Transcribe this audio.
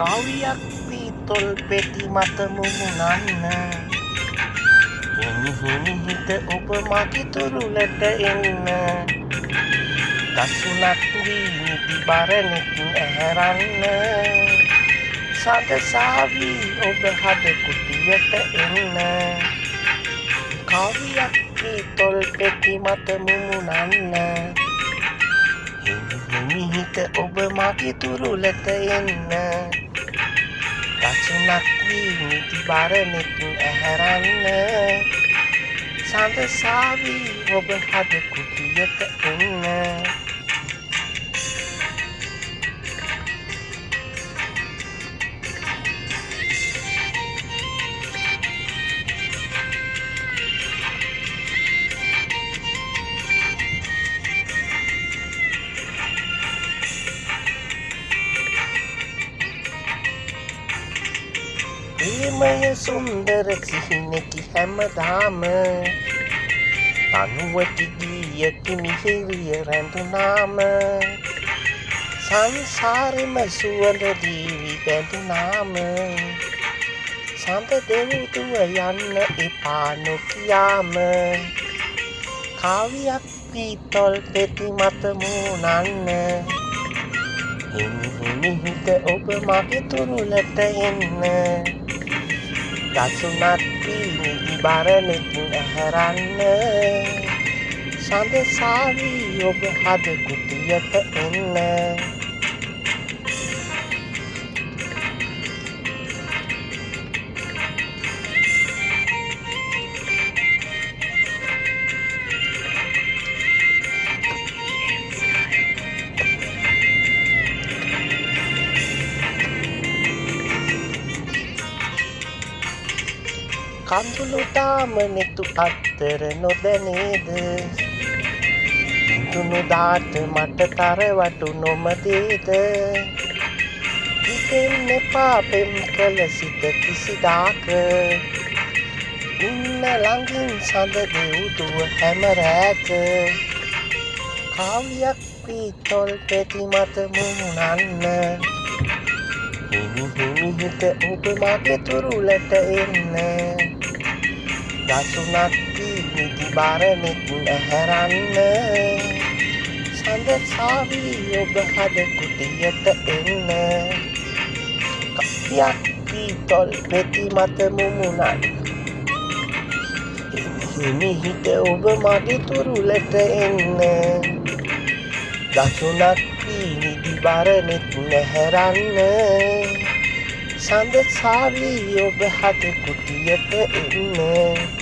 කවියක් වී තොල් පෙති මත මුමුණන්න හිමිහිට ඔබ මගේ තුරුලට එන්න දසුනක් වී නිදි බරනෙත් ඇහැරන්න සඳසාවී ඔබ හද කුටියට එන්න කවියක් වී තොල් පෙති මත මුමුණන්න හිමිහිට ඔබ මගේ තුරුලට එන්න දසුනක් වී නිදි බරනෙත් ඇහැරන්න සඳසාවී ඔබ හද කුටියට එන්න ප්‍රේමය සුන්දර සිහිනෙකි හැමදාම තනුවකි ගීයකි මිහිරිය රැඳුනාම සංසාරෙම සුවඳ දීවි බැඳුනාම සඳ දෙව්දුව යන්න එපා නොකියාම කවියක් වී තොල් පෙති මත මුමුණන්න හිමිහිට ඔබ මගේ තුරුලට එන්න දසුනක් වී නිදි බරනෙත් ඇහැරන්න සඳසාවී ඔබ හද කුටියට එන්න කඳුළු දාමනෙතු අත්තර නොදැනේද දුනු දාට මට තරවටු නොමදේද හිතෙන්න එපා පෙම් කළ සිත කිසිදාක ඉන්න ළඟින් සඳ දෙව්දුව හැම රැක කවියක් වී තොල් පෙති මත මුමුණන්න හිමිහිට ඔබ මගේ තුරුලට එන්න දසුනක් වී නිදි බරනෙත් ඇහැරන්න සඳසාවී ඔබ හද කුටියට එන්න කවියක් වී තොල් පෙති මත මුමුණන්න හිමිහිට ඔබ මගේ තුරුලට එන්න දසුනක් වී නිදි බරනෙත් ඇහැරන්න සඳසාවී ඔබ හද කුටියට එන්න